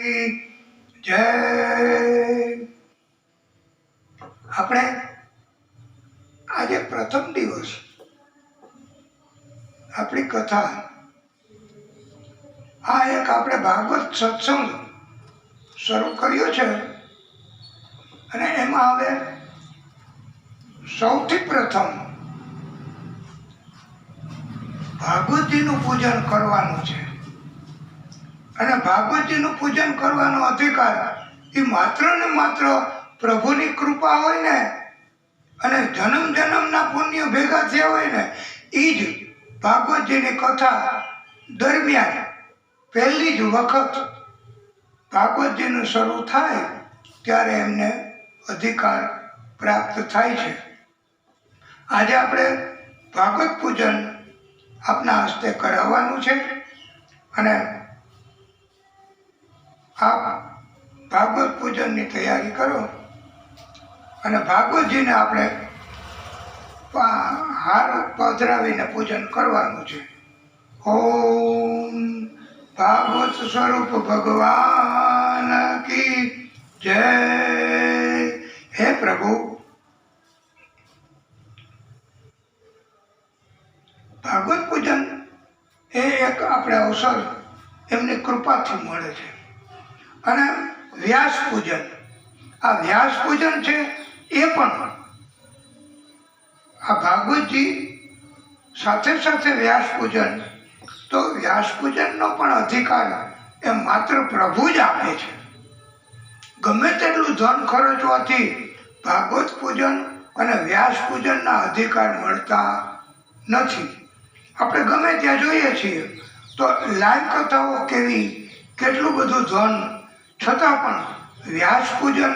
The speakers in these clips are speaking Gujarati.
જય. આપણે આજે પ્રથમ દિવસ આપણી કથા આ એક આપણે ભાગવત સત્સંગ શરૂ કર્યો છે અને એમાં હવે સૌથી પ્રથમ ભાગવતજીનું પૂજન કરવાનું છે. અને ભાગવતજીનું પૂજન કરવાનો અધિકાર એ માત્ર ને માત્ર પ્રભુની કૃપા હોય ને અને જન્મ જન્મના પુણ્ય ભેગા થયા હોય ને એ જ ભાગવતજીની કથા દરમિયાન પહેલી જ વખત ભાગવતજીનું શરૂ થાય ત્યારે એમને અધિકાર પ્રાપ્ત થાય છે. આજે આપણે ભાગવત પૂજન આપના હસ્તે કરાવવાનું છે અને આપ ભાગવત પૂજનની તૈયારી કરો અને ભાગવતજીને આપણે હાર પધરાવીને પૂજન કરવાનું છે. ઓમ ભાગવત સ્વરૂપ ભગવાન કી જય. હે પ્રભુ, ભાગવત પૂજન એ એક આપણે અવસર એમની કૃપાથી મળે છે. અને વ્યાસ પૂજન, આ વ્યાસ પૂજન છે એ પણ આ ભાગવતજી સાથે સાથે વ્યાસ પૂજન, તો વ્યાસ પૂજનનો પણ અધિકાર એ માત્ર પ્રભુ જ આપે છે. ગમે તેટલું ધન ખર્ચવાથી ભાગવત પૂજન અને વ્યાસ પૂજનના અધિકાર મળતા નથી. આપણે ગમે ત્યાં જોઈએ છીએ તો લાઈવ કથાઓ કેવી, કેટલું બધું ધન, છતાં પણ વ્યાસ પૂજન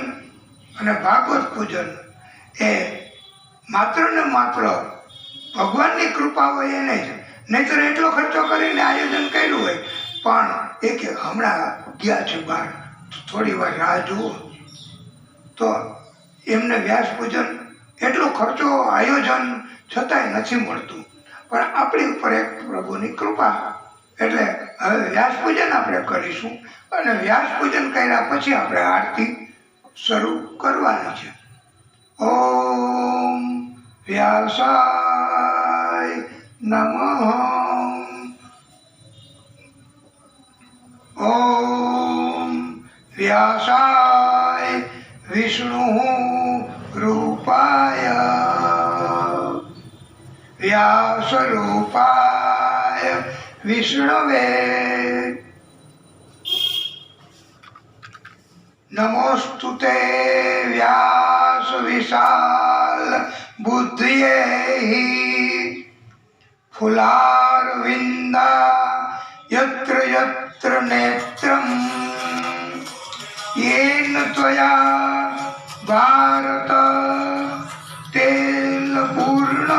અને ભાગવત પૂજન એ માત્ર ને માત્ર ભગવાનની કૃપા હોય એને જ. નહીંતર એટલો ખર્ચો કરીને આયોજન કર્યું હોય પણ એ કે હમણાં ગયા છે બહાર, થોડી વાર રાહ જુઓ, તો એમને વ્યાસ પૂજન એટલો ખર્ચો, આયોજન છતાંય નથી મળતું. પણ આપણી ઉપર એક પ્રભુની કૃપા, એટલે હવે વ્યાસ પૂજન આપણે કરીશું અને વ્યાસ પૂજન કર્યા પછી આપણે આરતી શરૂ કરવાની છે. ઓમ વ્યાસાય નમઃ. ઓમ વ્યાસાય વિષ્ણુ રૂપાય વ્યાસ રૂપાય વિષ્ણવે નમોસ્તુતે વ્યાસ વિશાલ બુદ્ધિયે ફુલારવિંદા યત્ર યત્ર નેત્રમ યેન ત્વયા ભારત તેલ પૂર્ણ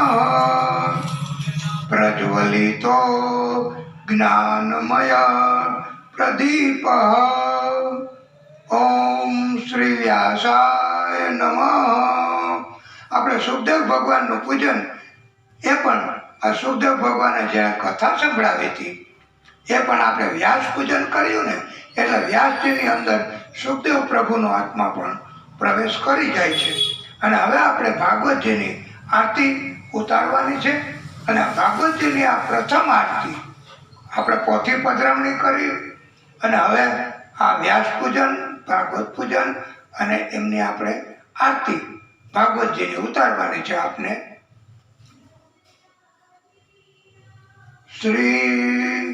પ્રજ્વલિતો જ્ઞાનમય પ્રદીપ. ઓમ શ્રી વ્યાસાય નમઃ. આપણે સુખદેવ ભગવાનનું પૂજન એ પણ આ સુખદેવ ભગવાને જે કથા સંભળાવી હતી એ પણ આપણે વ્યાસ પૂજન કર્યું ને એટલે વ્યાસજીની અંદર સુખદેવ પ્રભુનો આત્મા પણ પ્રવેશ કરી જાય છે. અને હવે આપણે ભાગવતજીની આરતી ઉતારવાની છે અને ભાગવતજીની આ પ્રથમ આરતી આપણે પોથી પધરામણી કરી અને હવે આ વ્યાસ પૂજન, ભાગવત પૂજન અને એમની આપણે આરતી ભાગવતજીની ઉતારવાની છે. આપને શ્રી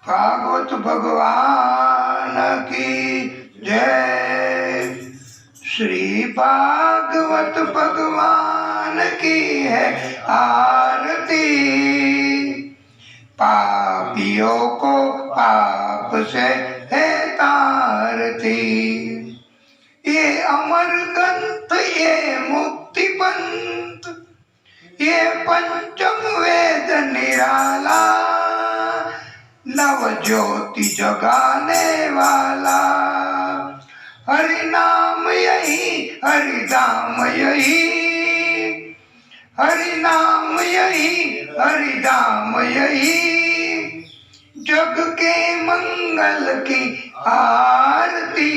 ભાગવત ભગવાન કી જય. श्री भागवत भगवान की है आरती, पापियों को पाप से है तारती, ये अमर ग्रंथ ये मुक्ति पंथ ये पंचम वेद निराला नव ज्योति जगाने वाला हरि नाम यही हरि धाम यही हरि नाम यही हरि धाम यही जग के मंगल की आरती,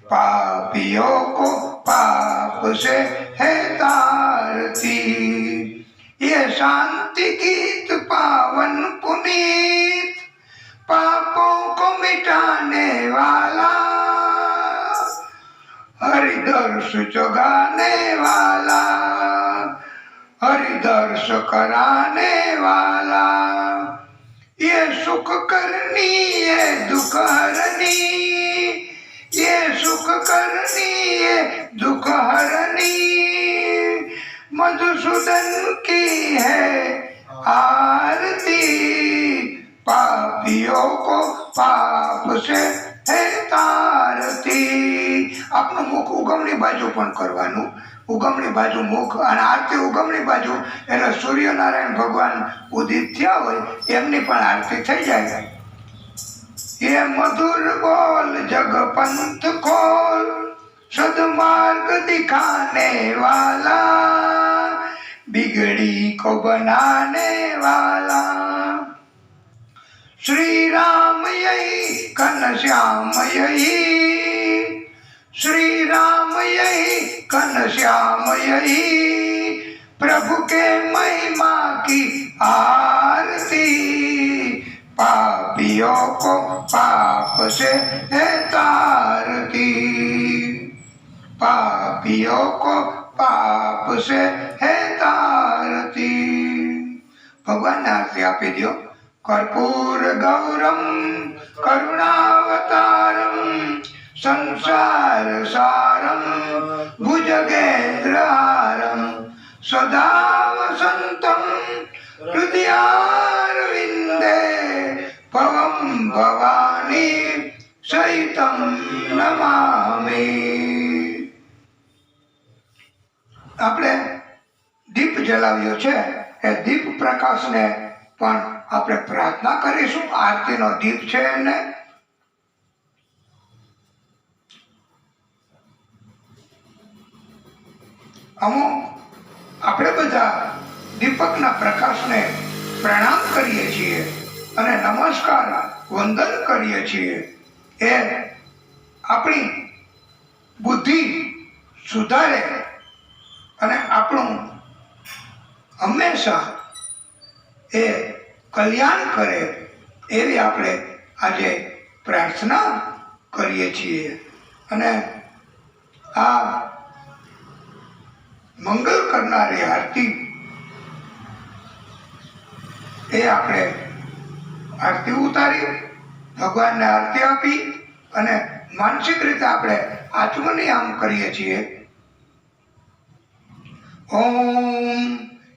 पापियों को पाप से है तारती। ये शांति गीत पावन पुनीत, पापों को मिटाने वाला, हरिदर्श जगाने वाला, हरिदर्श कराने वाला। ये सुख करनी ये दुख हरनी, ये सुख करनी ये दुख हरनी, मधुसूदन की है आरती, पापियों को पाप से है तारती। આપનું મુખ ઉગમણી બાજુ પણ કરવાનું, ઉગમણી બાજુ મુખ, અને આરતી ઉગમણી બાજુ એટલે સૂર્યનારાયણ ભગવાન ઉદિત થયા હોય એમની પણ આરતી થઈ જાય। ये मधुर बोल जग पंथ खोल, सदमार्ग दिखाने वाला, बिगड़ी को बनाने वाला। श्री राम यही घनश्याम यही, श्री राम यही घनश्याम यही, प्रभु के महिमा की आरती, पापियों को पाप से है तारती, पापियों को पाप से है तारती। भगवान ने आरती आपी दियो। कर्पूर गौरम करुणावतारम, संसार सारम भुजगेन्द्रहारम, सदा वसंतम हृदयारविंदे, पवम भवानी सहितम नमामि। આપણે દીપ જલાવ્યો છે એ દીપ પ્રકાશને પણ આપણે પ્રાર્થના કરીશું। આરતીનો દીપ છે એને અમુક આપણે બધા દીપકના પ્રકાશને પ્રણામ કરીએ છીએ અને નમસ્કાર વંદન કરીએ છીએ। એ આપણી બુદ્ધિ સુધારે અને આપણું હંમેશા એ કલ્યાણ કરે એવી આપણે આજે પ્રાર્થના કરીએ છીએ। અને આ મંગલ કરનારી આરતી એ આપણે આરતી ઉતારી ભગવાનને આરતી આપી અને માનસિક રીતે આપણે આત્મનિયામ કરીએ છીએ। ओम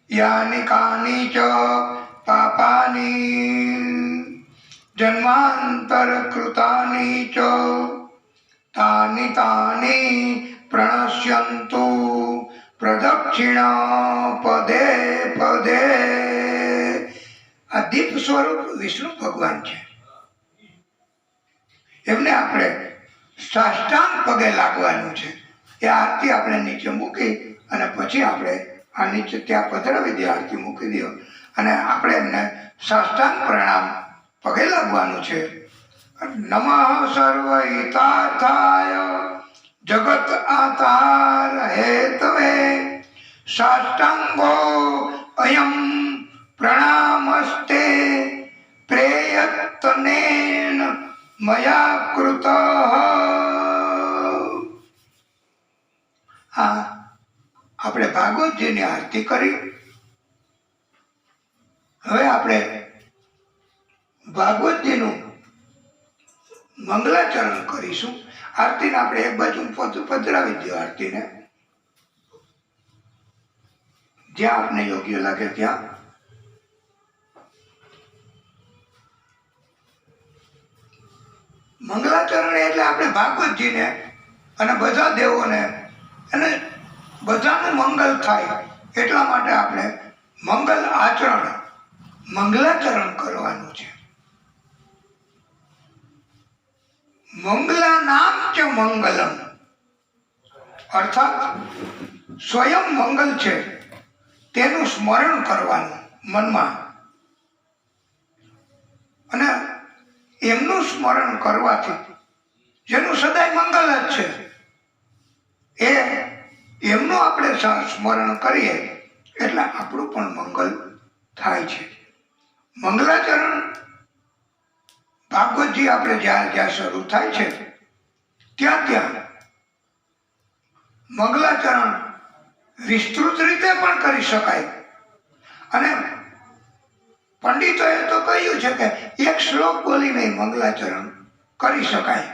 यानि कानि च पापानि जन्मांतर कृतानि च तानि तानि प्रणश्यन्तु प्रदक्षिणा पदे पदे। आ दीप स्वरूप विष्णु भगवान है। एमने आपणे साष्टांग पगे लागवानुं छे। ए आरती आपणे नीचे मूकी અને પછી આપણે આ નીચે ત્યાં પધરાવી દે, આરતી મૂકી દો અને આપણે એમને સાષ્ટાંગ પ્રણામ પગે લાગવાનું છે। નમઃ સર્વહિતાર્થાય જગત આધાર હેતવે, સાષ્ટાંગો અયમ પ્રણામસ્તે, પ્રેયત્નેન મયા કૃતઃ। હા, આપણે ભાગવતજીની આરતી કરી। હવે આપણે ભાગવતજીનું મંગલાચરણ કરીશું। આરતીને આપણે એક બાજુ પધરાવી દો। આરતીને જ્યાં આપને યોગ્ય લાગે ત્યાં। મંગલાચરણ એટલે આપણે ભાગવતજીને અને બધા દેવોને અને બધાનું મંગલ થાય એટલા માટે આપણે મંગલ આચરણ મંગલાચરણ કરવાનું છે। મંગલા નામ ચ મંગલમ અર્થાત સ્વયં મંગલ છે તેનું સ્મરણ કરવાનું મનમાં। અને એમનું સ્મરણ કરવાથી જેનું સદાય મંગલ જ છે એ એમનું આપણે સ્મરણ કરીએ એટલે આપણું પણ મંગલ થાય છે. મંગલાચરણ ભાગવતજી આપણે જ્યાં જ્યાં શરૂ થાય છે ત્યાં ત્યાં મંગલાચરણ વિસ્તૃત રીતે પણ કરી શકાય. અને પંડિતોએ તો કહ્યું છે કે એક શ્લોક બોલીને મંગલાચરણ કરી શકાય.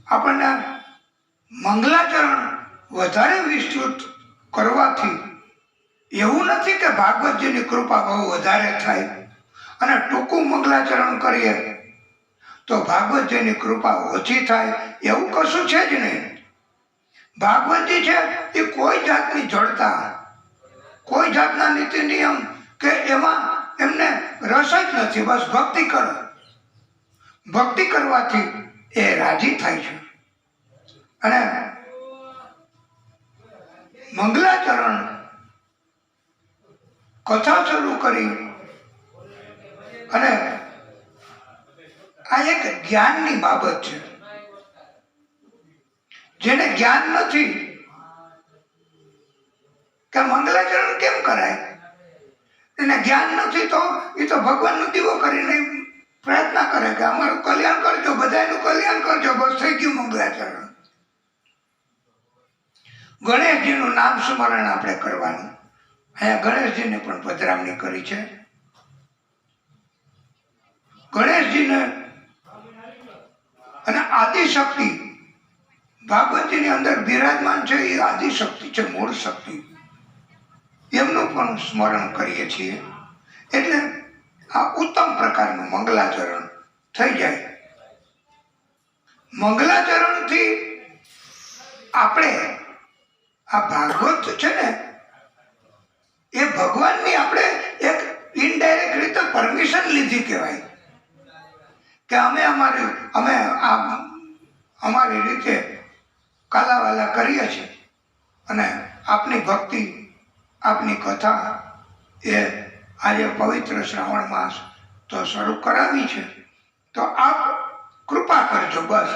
આપણને મંગલાચરણ વધારે વિસ્તૃત કરવાથી એવું નથી કે ભાગવતજીની કૃપા બહુ વધારે થાય અને ટૂંકું મંગલાચરણ કરીએ તો ભાગવતજીની કૃપા ઓછી થાય એવું કશું છે જ નહીં. ભાગવતજી છે એ કોઈ જાતની જડતા, કોઈ જાતના નીતિ નિયમ કે એમાં એમને રસ જ નથી. બસ ભક્તિ કરો, ભક્તિ કરવાથી એ રાજી થાય છે. અને મંગલાચરણ કથા શરૂ કરી અને આ એક જ્ઞાનની બાબત છે. જેને જ્ઞાન નથી કે મંગલાચરણ કેમ કરાય, એને જ્ઞાન નથી તો એ તો ભગવાનનો દીવો કરીને પ્રયત્ન કરે કે અમારું કલ્યાણ કરજો, બધાનું કલ્યાણ કરજો, બસ થઈ ગયું મંગલાચરણ. ગણેશજીનું નામ સ્મરણ આપણે કરવાનું. અહીંયા ગણેશજીને પણ પધરામણી કરી છે. ગણેશજીને અને આદિશક્તિ ભાગવતજીની અંદર બિરાજમાન છે એ આદિશક્તિ છે, મૂળ શક્તિ. એમનું પણ સ્મરણ કરીએ છીએ એટલે આ ઉત્તમ પ્રકારનું મંગલાચરણ થઈ જાય. મંગલાચરણથી આપણે આ ભાગવત છે ને એ ભગવાનની આપણે એક ઇનડાયરેક્ટ રીતે પરમિશન લીધી કહેવાય કે અમે અમારી રીતે કાલાવાલા કરીએ છીએ અને આપની ભક્તિ, આપની કથા એ આજે પવિત્ર શ્રાવણ માસ તો શરૂ કરાવી છે તો આપ કૃપા કરજો બસ.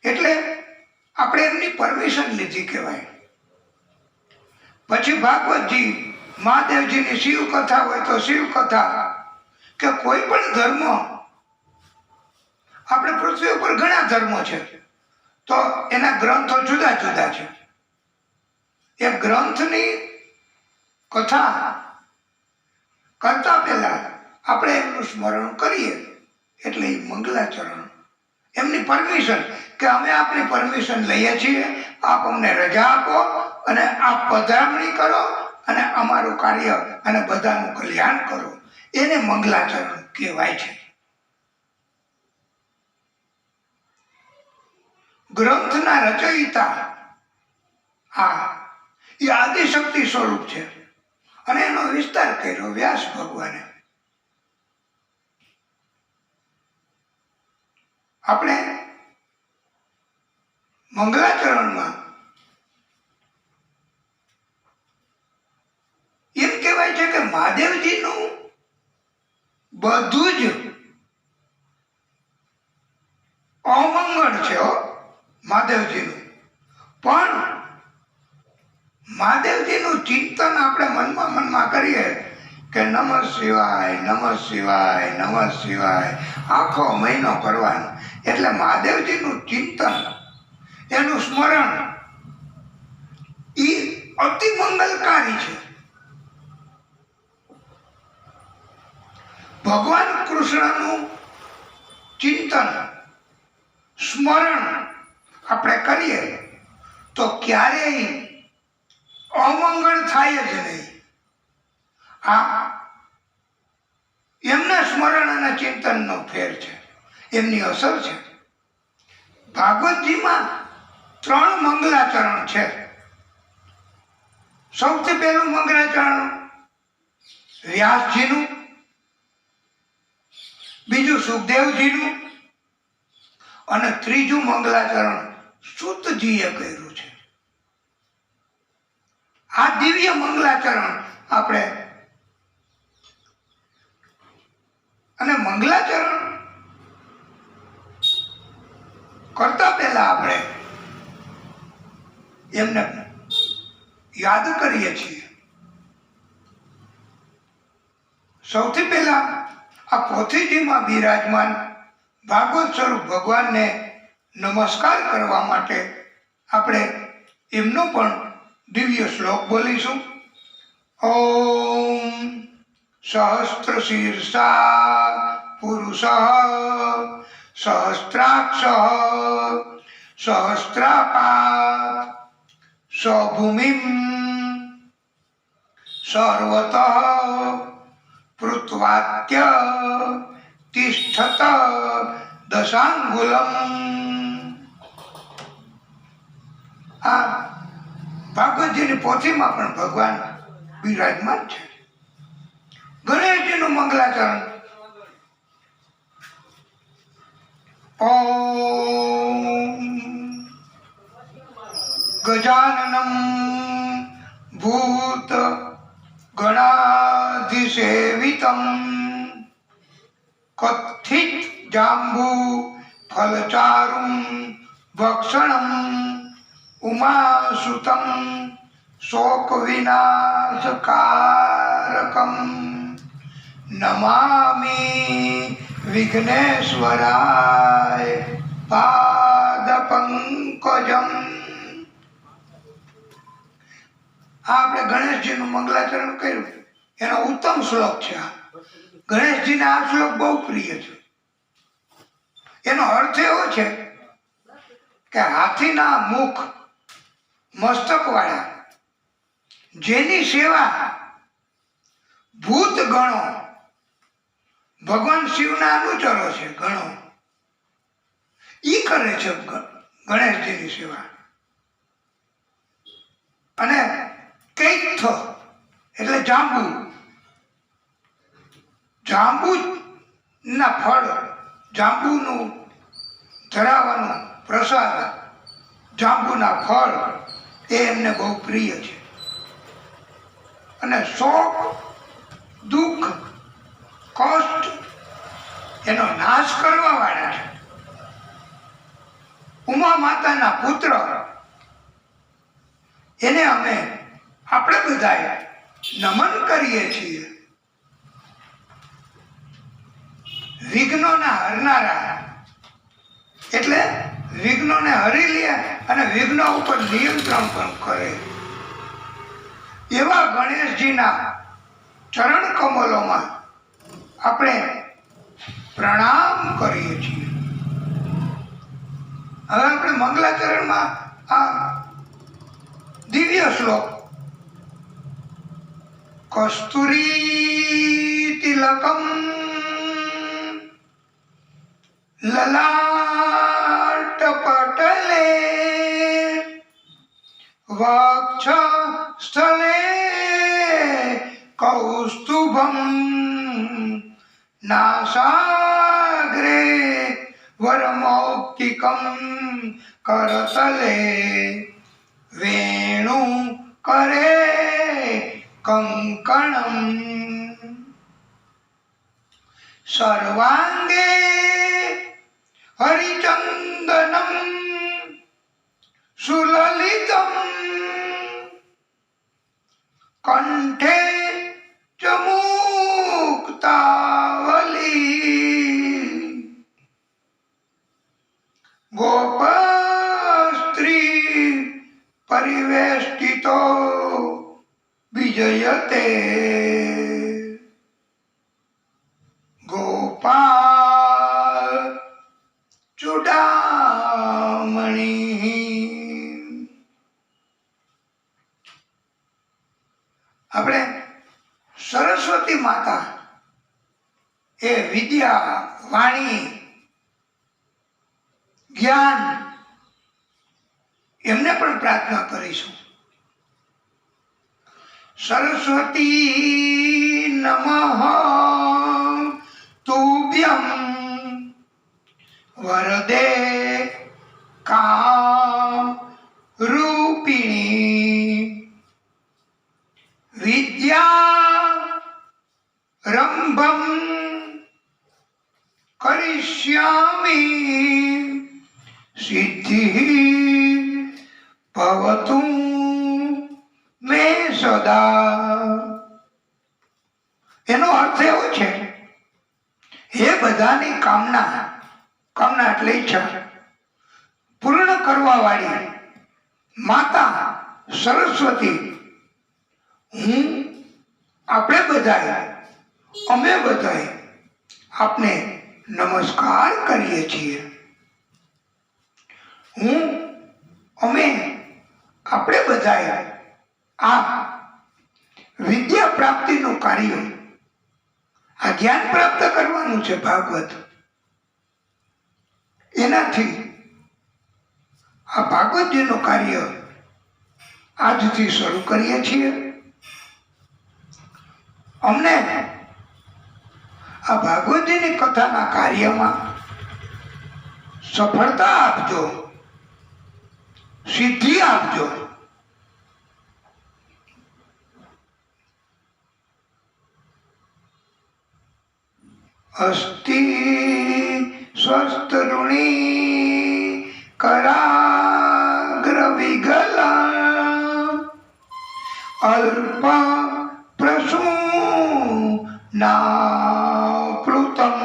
એટલે આપણે એમની પરમિશન લીધી કહેવાય. પછી ભાગવતજી, મહાદેવજીની શિવ કથા હોય તો શિવ કથા કે કોઈ પણ ધર્મ, આપણે પૃથ્વી ઉપર ઘણા ધર્મો છે તો એના ગ્રંથો જુદા જુદા છે. એ ગ્રંથની કથા કરતા પહેલા આપણે એમનું સ્મરણ કરીએ એટલે એ મંગલાચરણ, એમની પરમિશન કે અમે આપની પરમિશન લઈએ છીએ, આપ અમને રજા આપો અને આપ પધરામણી કરો અને અમારું કાર્ય અને બધાનું કલ્યાણ કરો. એને મંગલાચરણ કહેવાય છે. ગ્રંથના રચયિતા એ આદિશક્તિ સ્વરૂપ છે અને એનો વિસ્તાર કર્યો વ્યાસ ભગવાને. આપણે મંગલાચરણમાં એમ કહેવાય છે કે મહાદેવજીનું બધું જ અમંગળ છે. મહાદેવજીનું પણ મહાદેવજીનું ચિંતન આપણે મનમાં કરીએ કે નમઃ શિવાય, નમઃ શિવાય, નમઃ શિવાય આખો મહિનો કરવાનો. એટલે મહાદેવજીનું ચિંતન, એનું સ્મરણ એ અતિ મંગલકારી છે. ભગવાન કૃષ્ણનું ચિંતન, સ્મરણ આપણે કરીએ તો ક્યારેય અમંગળ થાય જ નહીં. એમના સ્મરણ અને ચિંતનનો ફેર છે, એમની અસર છે. ભાગવતજીમાં 3 મંગલાચરણ છે. સૌથી પહેલું મંગલાચરણ વ્યાસજીનું, બીજું સુખદેવજીનું અને ત્રીજું મંગલાચરણ સૂતજીએ કર્યું છે. આ દિવ્ય મંગલાચરણ આપણે અને મંગલાચરણ કરતા પહેલા આપણે એમને યાદ કરીએ છીએ. સૌથી પહેલા આ પોથીજીમાં બિરાજમાન ભાગવત સ્વરૂપ ભગવાનને નમસ્કાર કરવા માટે આપણે એમનો પણ દિવ્ય શ્લોક બોલીશું. ઓમ સહસ્ત્ર શીર્ષા પુરુષ સહસ્ત્રાક્ષ સહસ્ત્રાપાત સ્વભૂમિમ સર્વતઃ પૃથ્વાત્ય તિષ્ઠત દશાંગુલમ. આ ભાગવતજીની પોથીમાં પણ ભગવાન બિરાજમાન છે. ગણેશજીનું મંગલાચરણ. ઓમ ગજાનનમ ભૂત ગણાધિસેવિતમ કથિત જાંબુ ફલચારુમ ભક્ષણમ ઉમાસુતમ શોક વિનાશકારકમ નમામિ વિઘ્નેશ્વરાય પાદ પંકજમ. આપણે ગણેશજીનું મંગલાચરણ કર્યું, એનો ઉત્તમ શ્લોક છે. ગણેશજીને આ શ્લોક બહુ પ્રિય છે. એનો અર્થ એવો છે કે હાથીના મુખ મસ્તક વાળા જેની સેવા ભૂત ગણો, ભગવાન શિવના અનુચરો છે ગણો, ઈ કરે છે ગણેશજીની સેવા. અને કૈથ એટલે જાંબુ, જાંબુ ના ફળ, જાંબુનું ધરાવવાનું પ્રસાદ, જાંબુના ફળ એ એમને બહુ પ્રિય છે. અને શોક, દુઃખ, કષ્ટ એનો નાશ કરવા વાળા છે. ઉમા માતાના પુત્ર એને આપણે બધા નમન કરીએ છીએ. વિઘ્નોના હરનારા એટલે વિઘ્નોને હરી લે અને વિઘ્નો ઉપર નિયંત્રણ પણ કરે એવા ગણેશજીના ચરણ કમલોમાં આપણે પ્રણામ કરીએ છીએ. હવે આપણે મંગલાચરણમાં આ દિવ્ય શ્લોક કસ્તુરી તિલકમ લલાટ પટલે વક્ષ સ્થલે કૌસ્તુભમ નાસાગ્રે વરમૌક્તિકમ કરતલે વેણુ કરે કંકણમ સર્વાંગે હરિચંદનમ સુલલિતમ કંઠે ચ મુક્તાવલી ગોપસ્ત્રી પરિવેષ્ટિતો વિજયતે ગોપાલ ચૂડામણી. આપણે સરસ્વતી માતા એ વિદ્યા, વાણી, જ્ઞાન એમને પણ પ્રાર્થના કરીશું. સરસ્વતી નમઃ તુભ્યં વરદે કામરૂપિણી વિદ્યા રંભમ સદા. એનો અર્થ એવો છે, હે બધાની કામના, કામના એટલે ઈચ્છા પૂર્ણ કરવા વાળી માતા સરસ્વતી, હું, આપણે બધાએ, અમે બધાએ આપને નમસ્કાર કરીએ છીએ. હું, અમે, આપણે બધાએ આ વિદ્યા પ્રાપ્તિનું કાર્ય, આ જ્ઞાન પ્રાપ્ત કરવાનું છે ભાગવત, એનાથી આ ભાગવતજીનું કાર્ય આજથી શરૂ કરીએ છીએ. અમને આ ભાગવતજીની કથાના કાર્યમાં સફળતા આપજો, સિદ્ધિ આપજો. અસ્તિ સ્વસ્તરુણી કરાગ્ર વિગલા અલ્પ પ્રસૂનાપ્લુતમ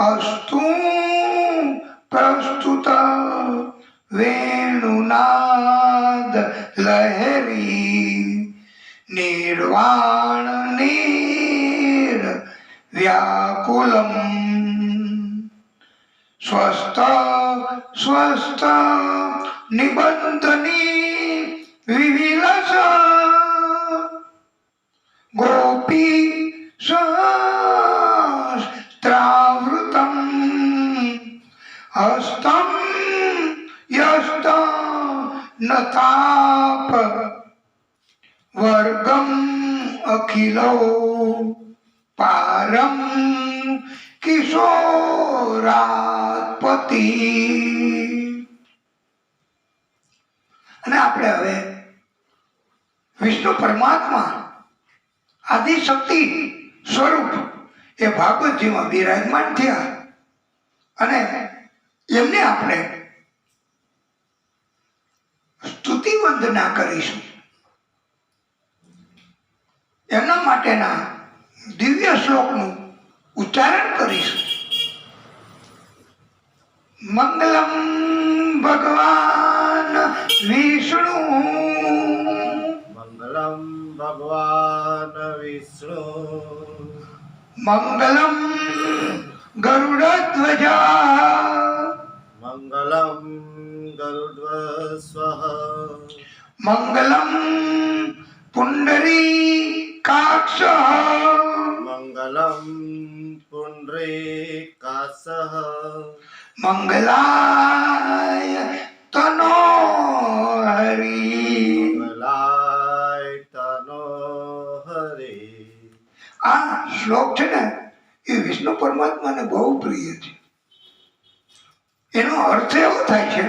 અસ્તુ પ્રસ્તુત વેણુનાદ લહેરી નિર્વાણ વ્યાકુલમ સ્વસ્ત સ્વસ્ત નિબંધની વિવિલસ ગોપી સહસ્ત્રાવૃતમ હસ્તમ યસ્ત નતાપ વર્ગમ અખિલો પારમ કિશોરાત્પતિ. અને આપણે હવે વિષ્ણુ પરમાત્મા આદિશક્તિ સ્વરૂપ એ ભાગવતજીમાં બિરાજમાન થયા અને એમને આપણે સ્તુતિ વંદના કરીશું. એમના માટેના દિવ્ય શ્લોકનું ઉચ્ચારણ કરીશું. મંગલમ ભગવાન વિષ્ણુ, મંગલમ ભગવાન વિષ્ણુ, મંગલમ ગરુડધ્વજા, મંગલમ ગરુડ્ધ્વજઃ, મંગલમ પુંડરીકાક્ષ, મંગલમ પુંડરીકાક્ષ, મંગલાય તનો હરી, મંગલાય તનો હરી. આ શ્લોક છે ને એ વિષ્ણુ પરમાત્માને બહુ પ્રિય છે. એનો અર્થ એવો થાય છે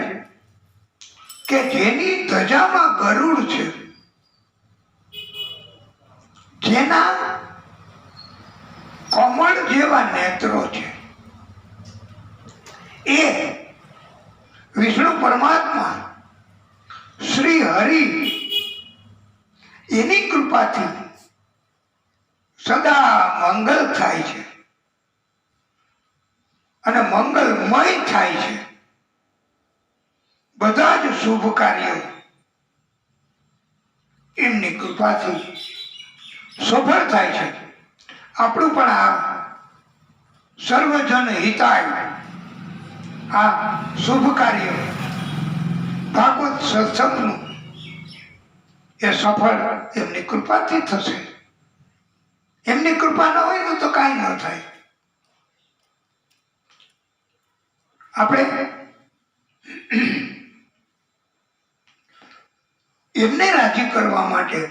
કે જેની ધજામાં ગરુડ છે, જેના કમળ જેવા નેત્રો છે, એ વિષ્ણુ પરમાત્મા શ્રી હરિ એની કૃપાથી સદા મંગલ થાય છે અને મંગલમય થાય છે. બધા જ શુભ કાર્યો એમની કૃપાથી સફળ થાય છે. આપણું પણ આ સર્વજન હિતાય આ શુભ કાર્ય ભાગવત સત્સંગનું એ સફળ એમની કૃપાથી થશે. એમની કૃપા ન હોય તો કાંઈ ન થાય. આપણે એમને રાજી કરવા માટે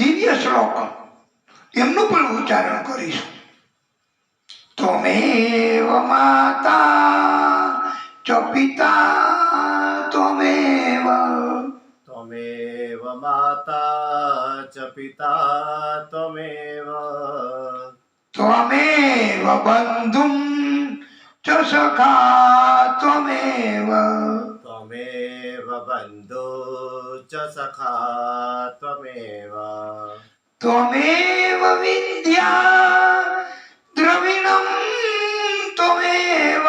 દિવ્ય શ્લોક એમનું પણ ઉચ્ચારણ કરીશું. ત્વમેવ માતા ચ પિતા ત્વમેવ, ત્વમેવ માતા ચ પિતા ત્વમેવ, ત્વમેવ બંધું ચ સખા ત્વમેવ, त्वमेव बन्धु च सखा त्वमेव त्वमेव विद्या द्रविणं त्वमेव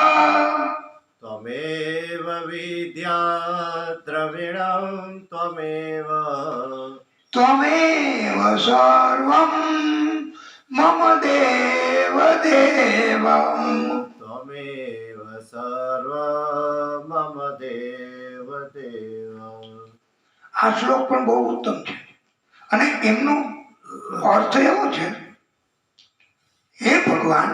त्वमेव विद्या द्रविणं त्वमेव त्वमेव सर्वं मम देव देव त्वमेव सर्व मम देव देव આ શ્લોક પણ બહુ ઉત્તમ છે અને એમનો અર્થ એવો છે, હે ભગવાન,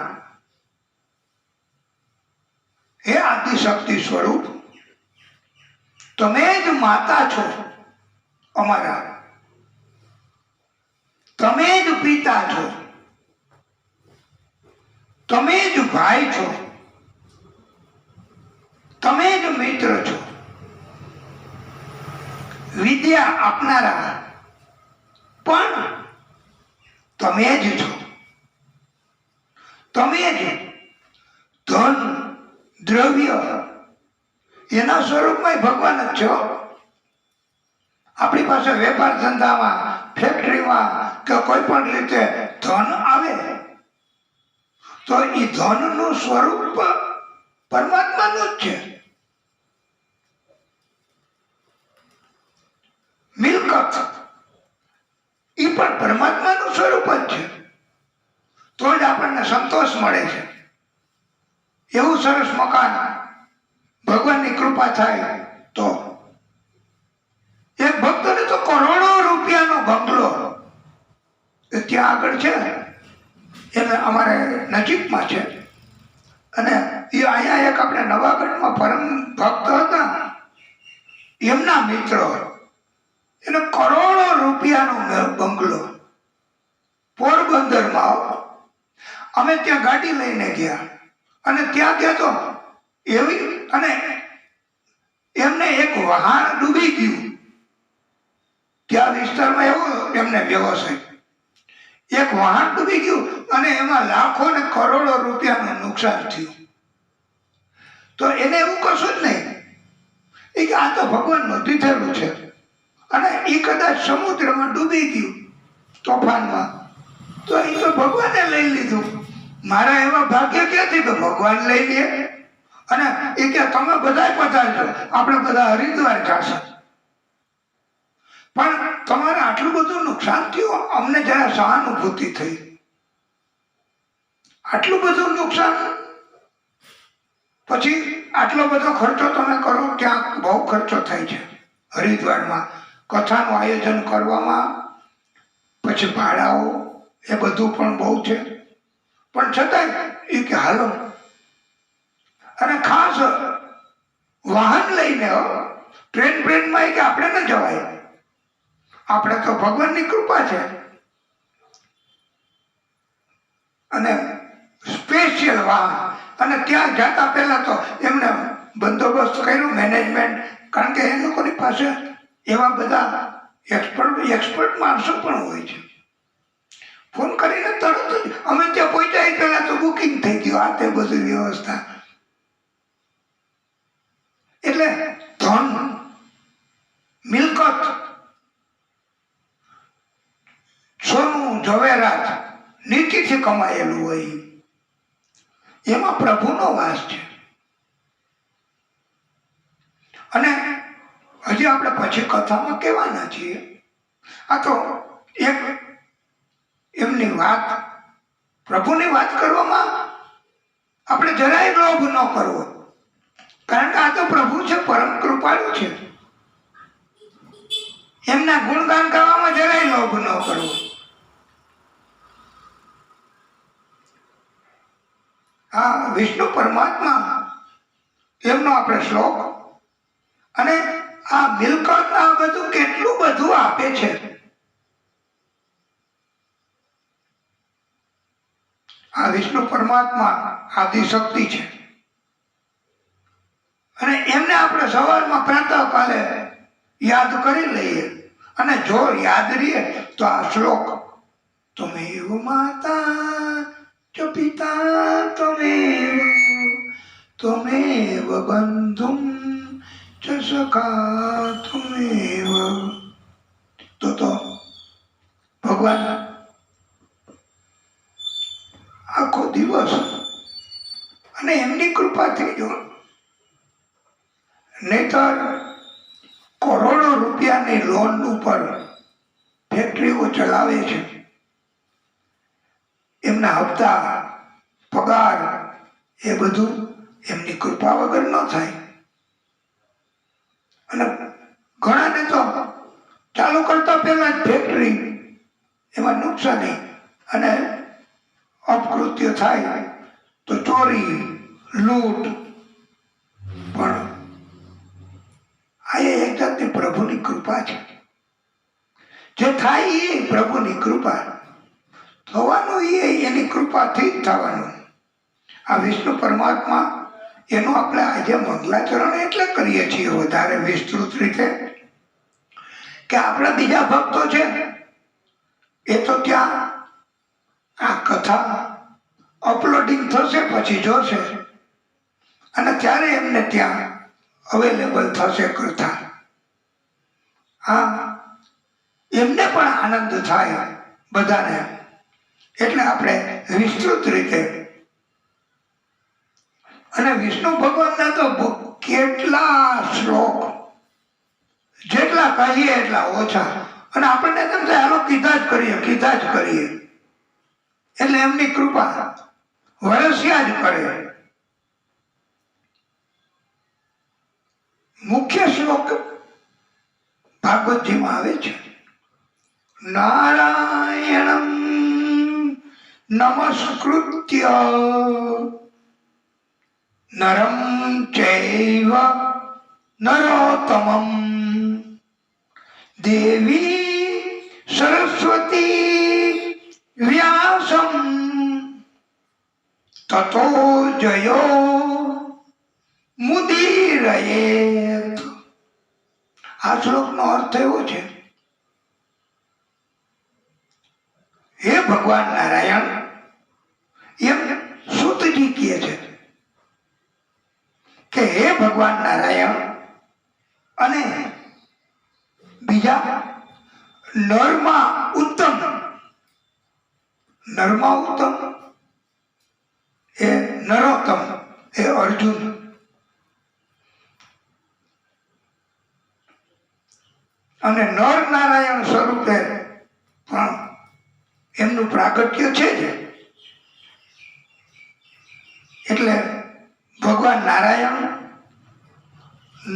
હે આદિશક્તિ સ્વરૂપ, તમે જ માતા છો અમારા, તમે જ પિતા છો, તમે જ ભાઈ છો, તમે જ મિત્ર છો, વિદ્યા આપનારા પણ તમે જ છો, તમે જ ધન દ્રવ્ય એના સ્વરૂપમાં ભગવાન જ છો. આપણી પાસે વેપાર ધંધામાં, ફેક્ટરીમાં કે કોઈ પણ રીતે ધન આવે તો એ ધનનું સ્વરૂપ પરમાત્માનું જ છે. મિલકત એ પણ પરમાત્માનું સ્વરૂપ જ છે. તો જ આપણને સંતોષ મળે છે. એવું સરસ મકાન ભગવાનની કૃપા થાય તો. એક ભક્તને તો કરોડો રૂપિયાનો બંગલો ત્યાં આગળ છે, એને અમારે નજીકમાં છે, અને એ અહીંયા એક આપણે નવાગઢમાં પરમ ભક્ત હતા, એમના મિત્રો, એને કરોડો રૂપિયાનો બંગલો પોરબંદરમાં. અમે ત્યાં ગાડી લઈને ગયા અને ત્યાં ગયા તો એવી, અને એમને એક વહાણ ડૂબી ગયું. ત્યાં વિસ્તારમાં એવો એમને વ્યવસાય, એક વહાણ ડૂબી ગયું અને એમાં લાખો ને કરોડો રૂપિયાનું નુકસાન થયું. તો એને એવું કશું જ નહીં, એ કે આ તો ભગવાનનું દીધેલું છે, અને એ કદાચ સમુદ્રમાં ડૂબી ગયું તોફાનમાં તો એ તો ભગવાને લઈ લીધું. મારા એવા ભાગ્ય ક્યાંથી તો ભગવાન લઈ લે. અને એ કે તમે બધા પધારજો, આપણે બધા હરિદ્વાર જશે, પણ તમારે આટલું બધું નુકસાન થયું, અમને જરા સહાનુભૂતિ થઈ. આટલું બધું નુકસાન, પછી આટલો બધો ખર્ચો તમે કરો, ક્યાંક બહુ ખર્ચો થાય છે હરિદ્વારમાં, કથાનું આયોજન કરવામાં, પછી ભાડાઓ, એ બધું પણ બહુ છે. પણ છતાંય એ કે હાલો, અને ખાસ વાહન લઈને, ટ્રેનમાં કે આપણે ન જવાય, આપણે તો ભગવાનની કૃપા છે. અને સ્પેશિયલ વાહન, અને ત્યાં જતા પહેલા તો એમને બંદોબસ્ત કર્યું, મેનેજમેન્ટ, કારણ કે એ લોકોની પાસે એવા બધા એક્સપર્ટ માણસો પણ હોય છે. ફોન કરીને તરત જ અમે ત્યાં પહોંચ્યા પહેલા તો બુકિંગ થઈ ગયું, આ તે બધી વ્યવસ્થા. એટલે ધન, મિલકત, સોનું ઝવેરાત નીતિથી કમાયેલું હોય, એમાં પ્રભુનો વાસ છે. અને હજી આપણે પછી કથામાં કહેવાના છીએ. આ તો એક એમની વાત, પ્રભુની વાત કરવામાં આપણે જરાય લોભ ન કરવો, કારણ કે આ તો પ્રભુ છે, પરમ કૃપાળુ છે. એમના ગુણગાન ગાવામાં જરાય લોભ ન કરવો. આ વિષ્ણુ પરમાત્મા એમનો આપણે શ્લોક, અને આ મિલકત, આ બધું કેટલું બધું આપે છે. આ વિષ્ણુ પરમાત્મા આદિશક્તિ છે, અને એમને આપણે સવારમાં પ્રાતઃકાલે યાદ કરી લઈએ, અને જો યાદ રહીએ તો આ શ્લોક, ત્વમેવ માતા ચ પિતા ત્વમેવ, ત્વમેવ બંધું ચ च सखा तुमेव. તો ભગવાન આખો દિવસ અને એમની કૃપાથી જો, નહીતર કરોડો રૂપિયાની લોન ઉપર ફેક્ટરીઓ ચલાવે છે, એમના હપ્તા પગાર એ બધું એમની કૃપા વગર ન થાય. અને ઘણાને તો ચાલુ કરતા પહેલા જ ફેક્ટરી એમાં નુકસાની અને અપકૃત્ય થાય તો ચોરી લૂંટ. પણ આ એક જાતની પ્રભુની કૃપા છે. જે થાય એ પ્રભુની કૃપા, થવાનું એ એની કૃપાથી જ થવાનું. આ વિષ્ણુ પરમાત્મા એનો આપણે આજે મંગલાચરણ એટલે કરીએ છીએ વધારે વિસ્તૃત રીતે, કે આપણા બીજા ભક્તો છે એ તો ત્યાં આ કથા અપલોડિંગ થશે પછી જોશે, અને ત્યારે એમને ત્યાં અવેલેબલ થશે કથા. હા, એમને પણ આનંદ થાય બધાને. એટલે આપણે વિસ્તૃત રીતે, અને વિષ્ણુ ભગવાનના તો કેટલા શ્લોક, જેટલા કહીએ એટલા ઓછા. અને આપણને તેમ થાય હાલો કીધા જ કરીએ. એટલે એમની કૃપા વરસ્યા જ કરે. મુખ્ય શ્લોક ભાગવતજીમાં આવે છે, નારાયણમ નમસ્કૃત્ય નરમ ચૈવ નરોત્તમમ દેવી સરસ્વતી વ્યાસમ તતો જયો મુદીરયેત. આ શ્લોકનો અર્થ એવો છે, હે ભગવાન નારાયણ, એમ સુતજી કહે છે કે હે ભગવાન નારાયણ, અને બીજા નરમાં ઉત્તમ એ નરોત્તમ એ અર્જુન. અને નર નારાયણ સ્વરૂપે પણ એમનું પ્રાગટ્ય છે જ. એટલે ભગવાન નારાયણ,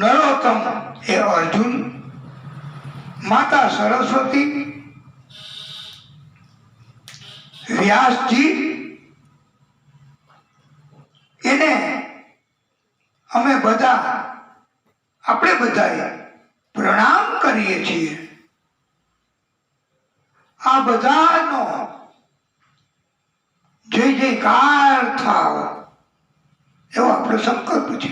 નરોત્તમ એ અર્જુન, માતા સરસ્વતી, વ્યાસજી, એને આપણે બધા પ્રણામ કરીએ છીએ. આ બધાનો જય જયકાર થાવ એવો આપણો સંકલ્પ છે.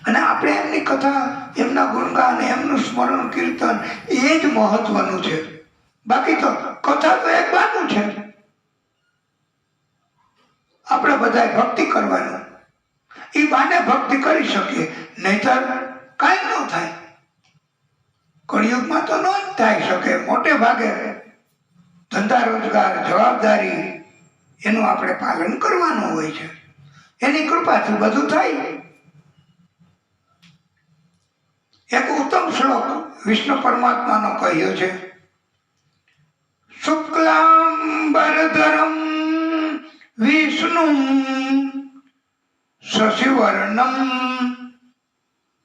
અને આપણે એમની કથા, એમના ગુણગાન, એમનું સ્મરણ કીર્તન એ જ મહત્વનું છે. બાકી તો કથા તો એક બાનું છે. આપણે બધાએ ભક્તિ કરવાનું, એ બાને ભક્તિ કરી શકીએ, નહીતર કાંઈ ન થાય. કળિયુગમાં તો ન જ થાય શકે. મોટે ભાગે ધંધા રોજગાર, જવાબદારી એનું આપણે પાલન કરવાનું હોય છે. એની કૃપાથી બધું થાય. એક ઉત્તમ શ્લોક વિષ્ણુ પરમાત્માનો કહ્યો છે, શુક્લાંબરધરમ વિષ્ણુ શશિવર્ણમ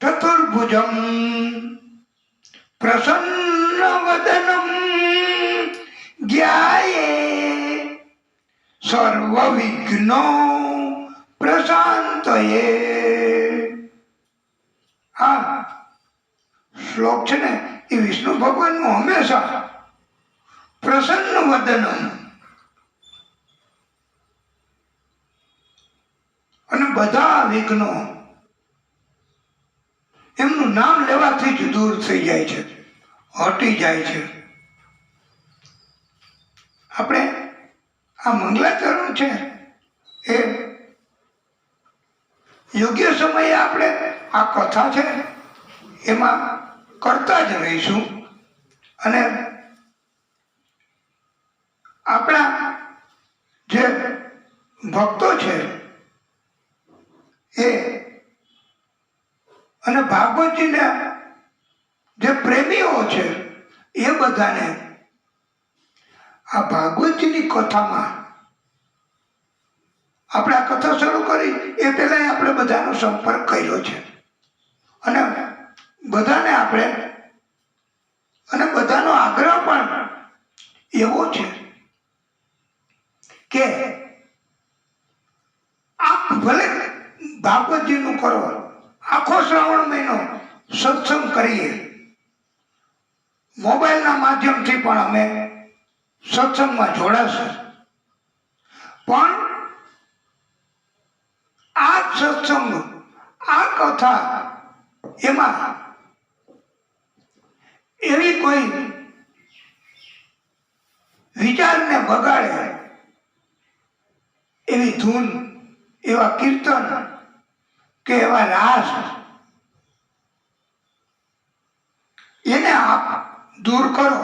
ચતુર્ભુજમ પ્રસન્નવદનમ જ્ઞાયે સર્વવિઘ્નો પ્રશાંતયે. આ શ્લોક છે ને એ વિષ્ણુ ભગવાનનું હંમેશા પ્રસન્ન વદનમ, અને બધા વિઘ્નો એમનું નામ લેવાથી જ દૂર થઈ જાય છે, હટી જાય છે. આપણે આ મંગલાચરણ છે એ યોગ્ય સમયે આપણે આ કથા છે એમાં કરતા જ રહીશું. અને આપણા જે ભક્તો છે એ અને ભાગવતજીના જે પ્રેમીઓ છે એ બધાને આ ભાગવતજીની કથામાં આપણે આ કથા શરૂ કરી એ પહેલા આપણે બધાનો સંપર્ક કર્યો છે. અને બધાને આપણે અને બધાનો આગ્રહ પણ એવો છે કે આપ ભલે ભાગવતજીનું કરો, આખો શ્રાવણ મહિનો સત્સંગ કરીએ, મોબાઈલના માધ્યમથી પણ અમે સત્સંગમાં જોડાશું, પણ આ સત્સંગ, આ કથા એમાં એવી કોઈ વિચારને બગાડે એવી ધૂન, એવા કીર્તન કે એવા રાસ એને આપ દૂર કરો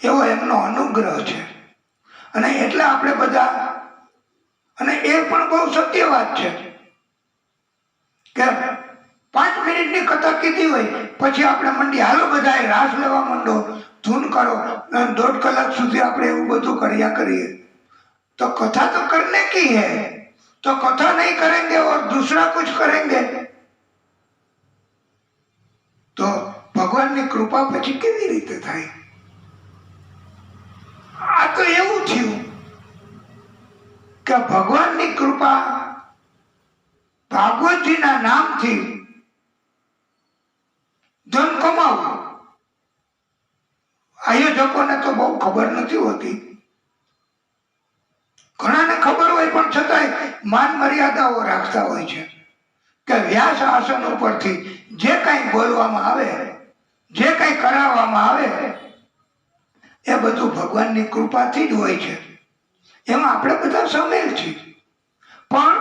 એવો એમનો અનુગ્રહ છે. અને એટલે આપણે બધા, અને એ પણ બહુ સત્ય વાત છે કે 5 મિનિટની કથા કીધી હોય પછી આપણે મંડી હાલો બધા રાસ લેવા માંડો, ધૂન કરો, 1.5 કલાક સુધી આપણે એવું બધું કર્યા કરીએ તો कथा तो करने की है, तो कथा नहीं करेंगे और दूसरा कुछ करेंगे तो भगवान ની કૃપા પછી કેવી રીતે થાય? આ તો એવું થયું કે ભગવાનની કૃપા ભાગવતજીના નામથી ધન કમાવું. આયોજકોને તો બહુ ખબર નથી હોતી, ઘણાને ખબર હોય પણ છતાંય માન મર્યાદાઓ રાખતા હોય છે કે વ્યાસ આસન ઉપરથી જે કંઈ બોલવામાં આવે, જે કંઈ કરાવવામાં આવે એ બધું ભગવાનની કૃપાથી જ હોય છે. એમાં આપણે બધા સામેલ છીએ. પણ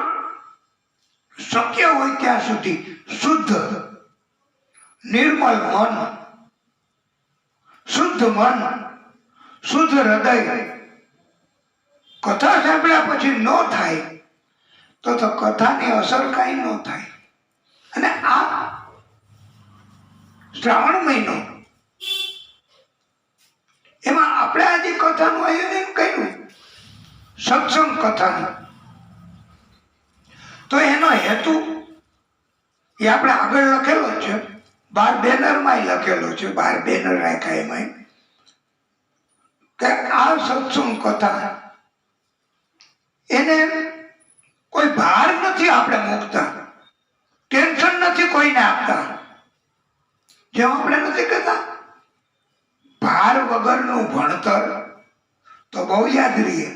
શક્ય હોય ત્યાં સુધી શુદ્ધ નિર્મલ મન, શુદ્ધ મન, શુદ્ધ હૃદય કથા સાંભળ્યા પછી ન થાય તો કથાની અસર કઈ ન થાય. અને આ શ્રાવણ મહિનો એમાં આપણે આજે કથાનું આયોજન કર્યું, સત્સંગ કથાનું, તો એનો હેતુ એ આપણે આગળ લખેલો છે, બાર બેનરમાં લખેલો છે, બાર બેનર રાખ્યા એમાં કે આ સત્સંગ કથા એને કોઈ ભાર નથી આપણે મૂકતા, ટેન્શન નથી કોઈને આપતા. જેમ આપણે નથી કહેતા ભાર વગરનું ભણતર, તો બહુ યાદ રહીએ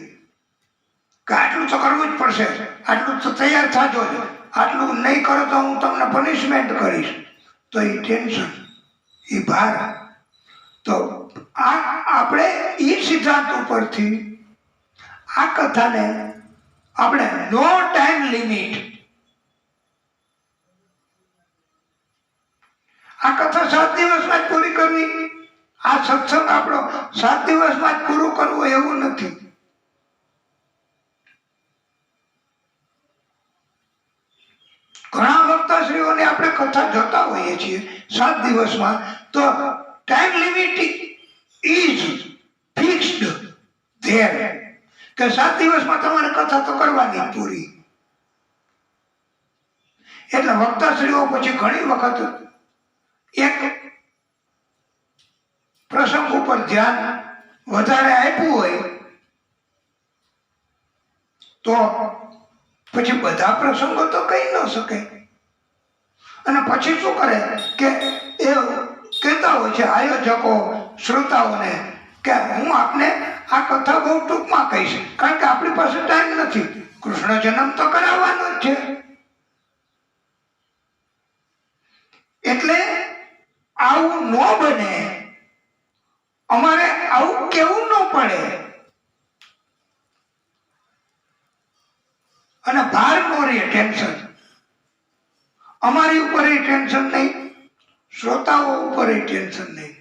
કે આટલું તો કરવું જ પડશે, આટલું તો તૈયાર થજો જ, આટલું નહીં કરો તો હું તમને પનિશમેન્ટ કરીશ, તો એ ટેન્શન, એ ભાર. તો આપણે એ સિદ્ધાંત ઉપરથી આ કથાને આપણે નો ટાઈમ લિમિટ, આ કથા 7 દિવસમાં જ પૂરી કરવી, આ સત્સંગ આપણો 7 દિવસમાં જ પૂરું કરવું એવું નથી. ઘણા વક્તાશ્રીઓને આપણે કથા જોતા હોઈએ છીએ 7 દિવસમાં, તો time limit is fixed there કે 7 દિવસમાં તમારે કથા તો કરવાની પૂરી. એટલે વક્તાશ્રીઓ પછી ઘણી વખત એક પ્રસંગ ઉપર ધ્યાન વધારે આપ્યું હોય તો પછી બધા પ્રસંગો તો કહી ન શકે, અને પછી શું કરે કે એ કહેતા હોય છે આયોજકો શ્રોતાઓને કે હું આપને આ કથા બહુ ટૂંકમાં કહીશ, કારણ કે આપણી પાસે ટાઈમ નથી, કૃષ્ણ જન્મ તો કરાવવાનો જ છે. એટલે આવું ન બને, અમારે આવું કેવું ન પડે, અને ભાર નો રહે, ટેન્શન. અમારી ઉપર ટેન્શન નહીં, શ્રોતાઓ ઉપર ટેન્શન નહીં.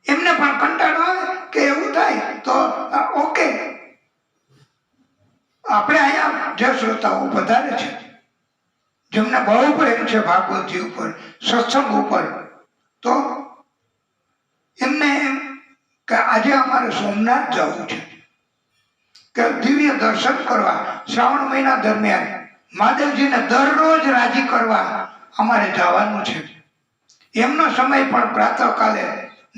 એમને પણ કંટાળો આવે કે એવું થાય તો ઓકે, આપણે અહીંયા જે શ્રોતાઓ વધારે છે, જેમને બહુ પ્રેમ છે ભાગવતજી ઉપર, સત્સંગ ઉપર, તો એમને એમ કે આજે અમારે સોમનાથ જવું છે, કે દિવ્ય દર્શન કરવા શ્રાવણ મહિના દરમિયાન મહાદેવજીને દરરોજ રાજી કરવા અમારે જવાનું છે. એમનો સમય પણ પ્રાતઃકાલે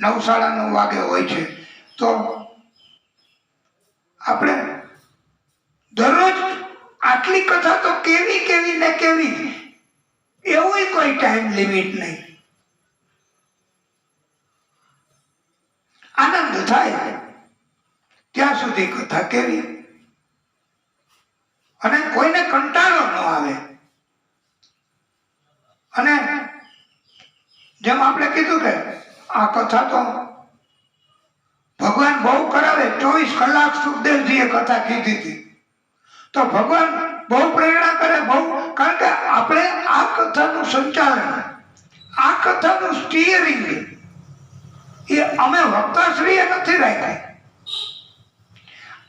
9:30 વાગે હોય છે. તો આપણે દરરોજ આટલી કથા તો કેવી કેવી ને કેવી, એવું કોઈ ટાઈમ લિમિટ નહીં. આનંદ થાય ત્યાં સુધી કથા કેવી, અને કોઈને કંટાળો ન આવે. અને જેમ આપણે કીધું કે આ કથા તો ભગવાન બહુ કરાવે. 24 કલાક સુખદેવજીએ કથા કીધી હતી. તો ભગવાન બહુ પ્રેરણા કરે, બહુ, કારણ કે આપણે આ કથાનું સંચાલન, આ કથાનું સ્ટીયરિંગ એ અમે વક્તાશ્રીએ નથી રાખ્યા.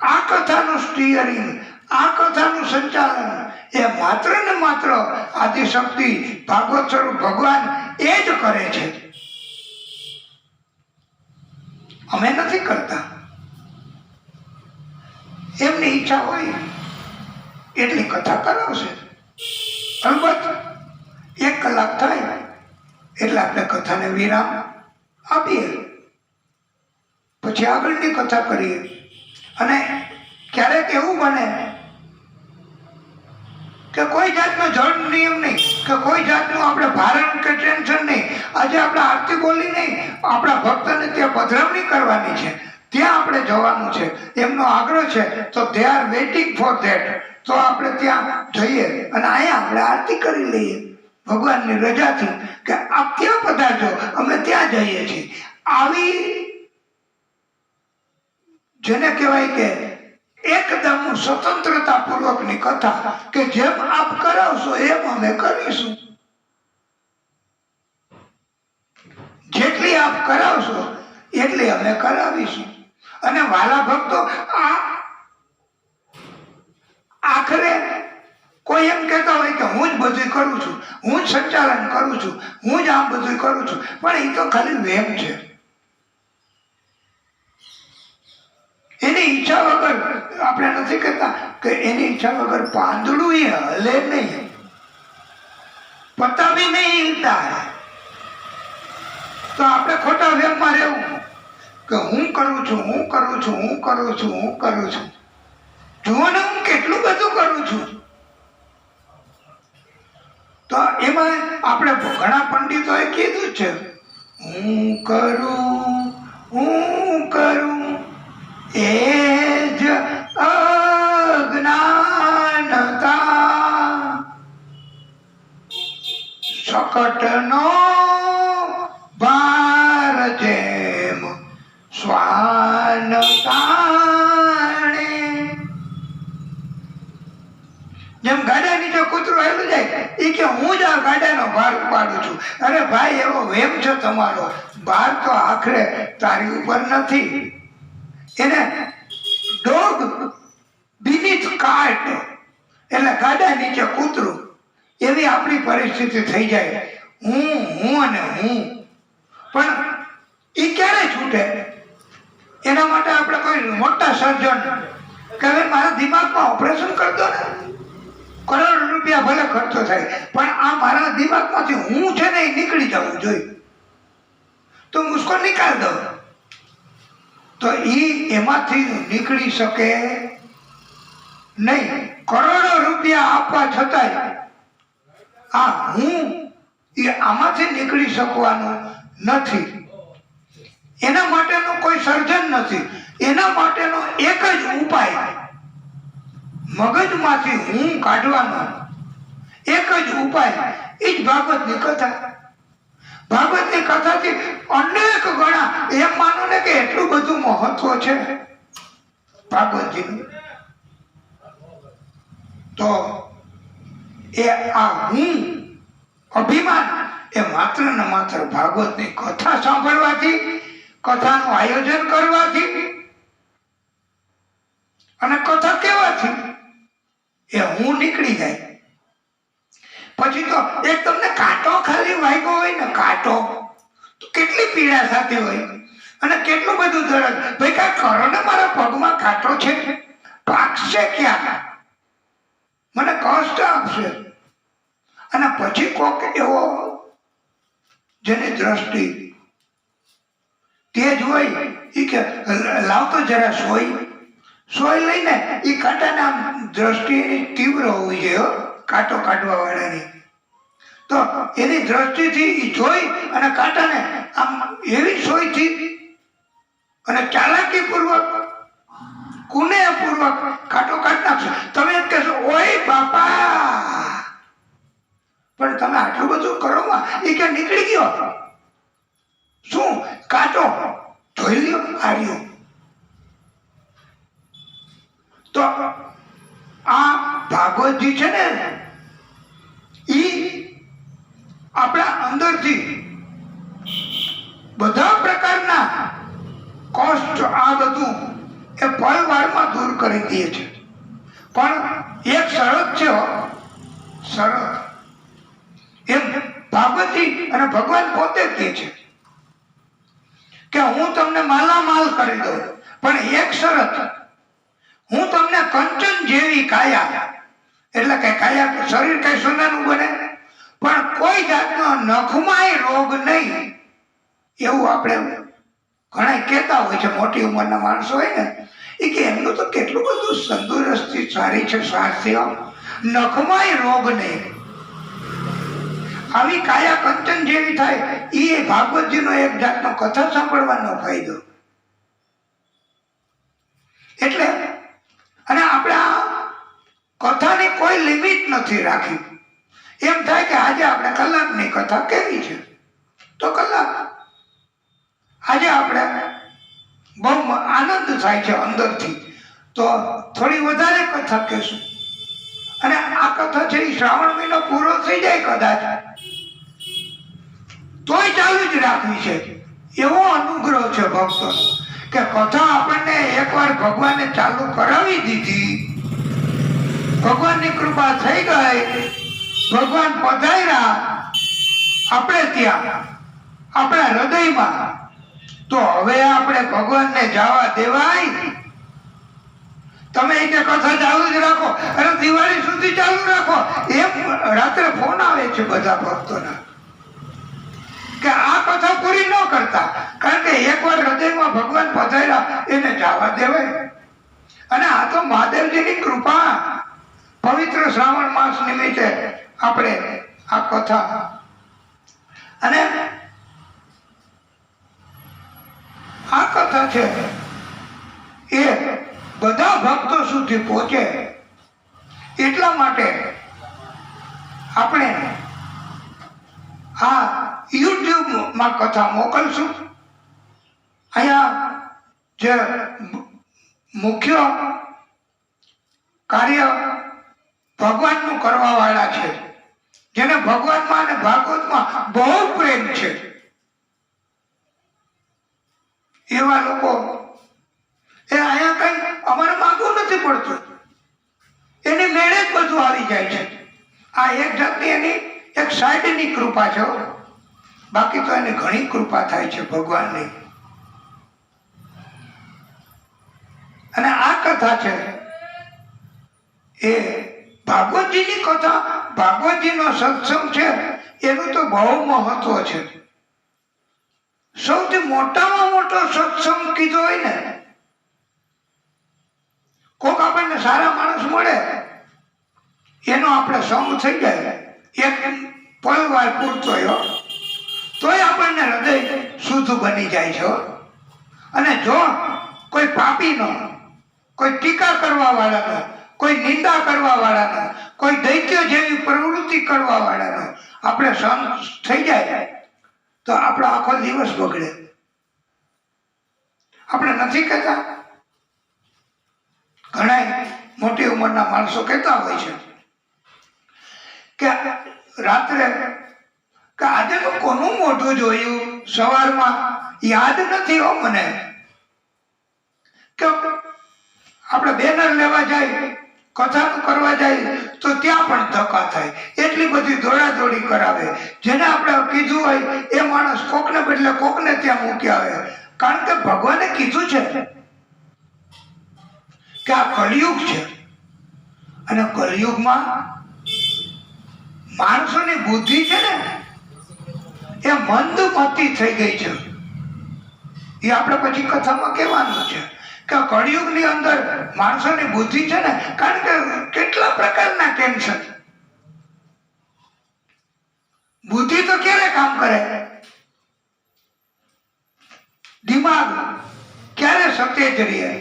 આ કથાનું સ્ટીયરિંગ, આ કથાનું સંચાલન એ માત્ર ને માત્ર આદિશક્તિ ભાગવત સ્વરૂપ ભગવાન એ જ કરે છે. અમે નથી કરતા. એમની ઈચ્છા હોય એટલી કથા કરાવશે. અલબત્ત 1 કલાક થાય એટલે આપણે કથાને વિરામ આપીએ, પછી આગળની કથા કરીએ. અને ક્યારેક એવું બને કે કોઈ જાતનો જડ નિયમ નહીં, કે કોઈ જાતનું આપણે ભારણ કે ટેન્શન નહીં. આજે આપણે આરતી બોલી નહીં, આપણા ભક્તને ત્યાં પધરામણી કરવાની છે, ત્યાં આપણે જવાનું છે, એમનો આગ્રહ છે, તો they are waiting for that. તો આપણે ત્યાં જઈએ અને અહીંયા આપણે આરતી કરી લઈએ ભગવાનની રજાથી, કે આપ ત્યાં પધારજો, અમે ત્યાં જઈએ છીએ. આવી જેને કહેવાય કે એકદમ સ્વતંત્રતા પૂર્વકની કથા, કે જેમ આપ કરાવશો એમ અમે કરીશું. જેટલી આપ કરાવશો એટલી અમે કરાવીશું. અને વાલા ભક્તો, આ આખરે કોઈ એમ કહેતા હોય કે હું જ બધું કરું છું, હું જ સંચાલન કરું છું, હું જ આમ બધું કરું છું, પણ એ તો ખાલી વહેમ છે. એની ઈચ્છા વગર, આપણે નથી કહેતા કે એની ઈચ્છા વગર પાંદડું એ હલે નહીં, પત્તા બી નહીં હિલતા. તો આપણે ખોટા વેમમાં રહેવું કે હું કરું છું, હું કરું છું, હું કરું છું, હું કરું છું. જુઓ ને હું કેટલું બધું કરું છું. તો એમાં આપણે ઘણા પંડિતોએ કીધું છે, હું કરું એ જ અજ્ઞાનતા, શકટનો ભાર જેમ શ્વાન તાણે. જેમ ગાડા નીચે કૂતરું આવેલું જાય, એ કે હું જ આ ગાડાનો ભાર ઉપાડું છું. અરે ભાઈ, એવો વેમ છે તમારો, ભાર તો આખરે તારી ઉપર નથી. એને ડોગ બીનીથ કાર્ટ, એટલે ગાડા નીચે કૂતરું, એવી આપણી પરિસ્થિતિ થઈ જાય. હું અને હું. પણ એ ક્યારે છૂટે? એના માટે આપણે કોઈ મોટા સર્જન કે હવે મારા દિમાગમાં ઓપરેશન કરી દો ને, કરોડ રૂપિયા ભલે ખર્ચો થાય, પણ આ મારા દિમાગમાંથી હું છે ને એ નીકળી જવું જોઈએ, તો મુસ્કો નિકાલ દો. તો એમાંથી નીકળી શકે નહીં. કરોડો રૂપિયા આપવા છતાંય આ હું એ આમાંથી નીકળી શકવાનું નથી. એના માટેનું કોઈ સર્જન નથી. એના માટેનો એક જ ઉપાય, મગજમાંથી હું કાઢવાનો એક જ ઉપાય, એ જ ભાગવતની કથા. ભાગવતની કથાથી અનેક ગણા, એમ માનો ને કે એટલું બધું મહત્વ છે ભાગવતજીનું. તો એ આ હું અભિમાન એ માત્ર ને માત્ર ભાગવતની કથા સાંભળવાથી, કથાનું આયોજન કરવાથી અને કથા કહેવાથી એ હું નીકળી જાય. પછી તો એક તમને કાંટો ખાલી વાગ્યો હોય ને, કાંટો, તો કેટલી પીડા થતી હોય અને કેટલું બધું દર્દ. ભાઈ કાંઈ કરો ને, મારા પગમાં કાંટો છે, પાકશે ક્યાં, મને કષ્ટ આપશે. અને પછી કોક એવો જેની દ્રષ્ટિ તેજ હોય એ કે લાવતો જરા સોય લઈને એ કાંટાને આમ દ્રષ્ટિ એની તીવ્ર હોવી જોઈએ, કાંટો કાઢવા વાળાની. તો એની દ્રષ્ટિથી એ જોઈ અને કાંટાને આમ એવી સોયથી અને ચાલાકી પૂર્વક, કુનેહ પૂર્વક કાંટો કાઢી નાખશો. તમે એમ કહેશો ઓય બાપા, પણ તમે આટલું બધું કરોમાં એ કે નીકળી ગયો. શું કાંટો જોઈ લ્યો, આર્યો. તો આ ભાગવતજી છે ને, ઈ આપણા અંદરથી બધા પ્રકારના કષ્ટ, આ બધું એ પળવારમાં દૂર કરી દે છે. પણ એક શરત છે, શરત. એમ ભાગવતી અને ભગવાન પોતે કહે છે કે હું તમને માલામાલ કરી દઉં, પણ એક શરત, હું તમને કંચન જેવી કાયા, એટલે કે કાયા શરીર કઈ સોનાનું બને, પણ કોઈ જાતનો નખમાય રોગ નહીં, એવું આપણે ઘણા કહેતા હોય છે. મોટી ઉંમરના માણસો હોય ને, એ કે એમનું તો કેટલું બધું તંદુરસ્તી સારી છે, સ્વાસ્થ્ય, નખમાય રોગ નહીં. આવી કાયા કંચન જેવી થાય, એ ભાગવતજીનો એક જાતનો કથા સાંભળવાનો ફાયદો. એટલે અને આપણે આ કથાની કોઈ લિમિટ નથી રાખી. એમ થાય કે આજે આપણે કલાકની કથા કેવી છે તો કલાક. આજે આપણે બહુ આનંદ થાય છે અંદરથી, તો થોડી વધારે કથા કહેશું. અને આ કથા છે એ શ્રાવણ મહિનો પૂરો થઈ જાય કદાચ તોય ચાલુ જ રાખવી છે. એવો અનુગ્રહ છે ભક્તોનો કે કથા આપણને એકવાર ભગવાને ચાલુ કરાવી દીધી, ભગવાનની કૃપા થઈ ગઈ, ભગવાન પધાર્યા આપણે ત્યાં, આપણા હૃદયમાં, તો હવે આપણે ભગવાનને જવા દેવાય? તમે એ કથા ચાલુ જ રાખો અને દિવાળી સુધી ચાલુ રાખો. એમ રાત્રે ફોન આવે છે બધા ભક્તોના કે આ કથા પૂરી ન કરતા, કારણ કે એકવાર હૃદયમાં ભગવાન પધાર્યા એને જવા દેવાય. અને આ તો મહાદેવજીની કૃપા. પવિત્ર શ્રાવણ માસ નિમિત્તે આપણે આ કથા, અને આ કથા છે એ બધા ભક્તો સુધી પહોંચે એટલા માટે આપણે આ યુટ્યુબમાં કથા મોકલશું. અહીંયા જે મુખ્ય કાર્ય ભગવાનનું કરવા વાળા છે, જેને ભગવાનમાં અને ભાગવતમાં બહુ પ્રેમ છે, એવા લોકો એ અહીંયા કઈ અમારે માગવું નથી પડતું, એની મેળે જ બધું આવી જાય છે. આ એક જાતની એની એક સાઈડની કૃપા છે, બાકી તો એને ઘણી કૃપા થાય છે ભગવાનની. અને આ કથા છે એ ભાગવતજીની કથા, ભાગવતજીનો સત્સંગ છે, એનું તો બહુ મહત્વ છે. સૌથી મોટામાં મોટો સત્સંગ કીધો હોય ને, કોક આપણને સારા માણસ મળે એનો આપણે સંગ થઈ જાય, એક પળવાર પૂરતો તોય આપણને હૃદય શુદ્ધ બની જાય છે. અને જો કોઈ પાપીનો, કોઈ ટીકા કરવા વાળાનો, કોઈ નિંદા કરવા વાળાનો, કોઈ દૈત્ય જેવી પ્રવૃત્તિ કરવા વાળાનો આપણે સંગ થઈ જાય તો આપણો આખો દિવસ બગડે. આપણે નથી કહેતા, ઘણા મોટી ઉંમરના માણસો કહેતા હોય છે કે રાત્રે કે આજે તો કોનું મોઢું જોયું સવારમાં યાદ નથી હો મને. કે આપણે બેનર લેવા જાય, કથાનું કરવા જાય તો ત્યાં પણ ધક્કા થાય, એટલી બધી દોડાદોડી કરાવે. જેને આપણે કીધું હોય એ માણસ કોકને બદલે કોકને ત્યાં મૂકી આવે. કારણ કે ભગવાને કીધું છે કે આ કળિયુગ છે, અને કળિયુગમાં માણસોની બુદ્ધિ છે ને એ મંદમતી થઈ ગઈ છે. એ આપણે પછી કથામાં કહેવાનું છે કે કળિયુગની અંદર માણસોની બુદ્ધિ છે ને, કારણ કે કેટલા પ્રકારના ટેન્શન. બુદ્ધિ તો ક્યારે કામ કરે? દિમાગ ક્યારે સતેજ રહે?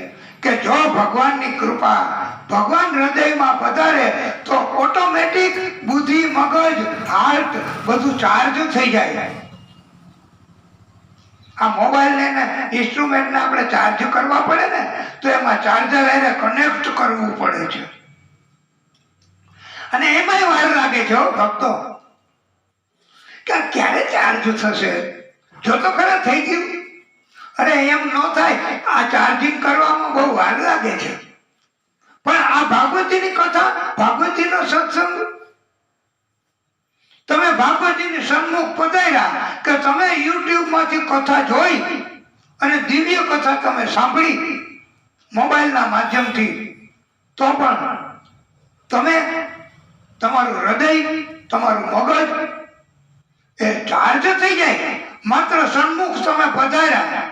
કે જો ભગવાનની કૃપા, ભગવાન હૃદયમાં પધારે તો ઓટોમેટિક બુદ્ધિ, મગજ, હાર્ટ બધું ચાર્જ થઈ જાય. આ મોબાઈલ ને ઇન્સ્ટ્રુમેન્ટને આપણે ચાર્જ કરવા પડે ને, તો એમાં ચાર્જર એને કનેક્ટ કરવું પડે છે, અને એમાંય વાર લાગે છે ભક્તો, કે ક્યારે ચાર્જ થશે. જો તો ખરા થઈ ગયું. અરે એમ ન થાય, આ ચાર્જિંગ કરવામાં બહુ વાર લાગે છે. પણ આ ભાગવતીની કથા, ભાગવતીનો સત્સંગ, તમે ભાગવતીની સન્મુખ પધાર્યા કે તમે યુટ્યુબમાંથી કથા જોઈ અને દિવ્ય કથા તમે સાંભળી મોબાઈલના માધ્યમથી, તો પણ તમે તમારું હૃદય, તમારું મગજ એ ચાર્જ થઈ જાય. માત્ર સન્મુખ તમે પધાર્યા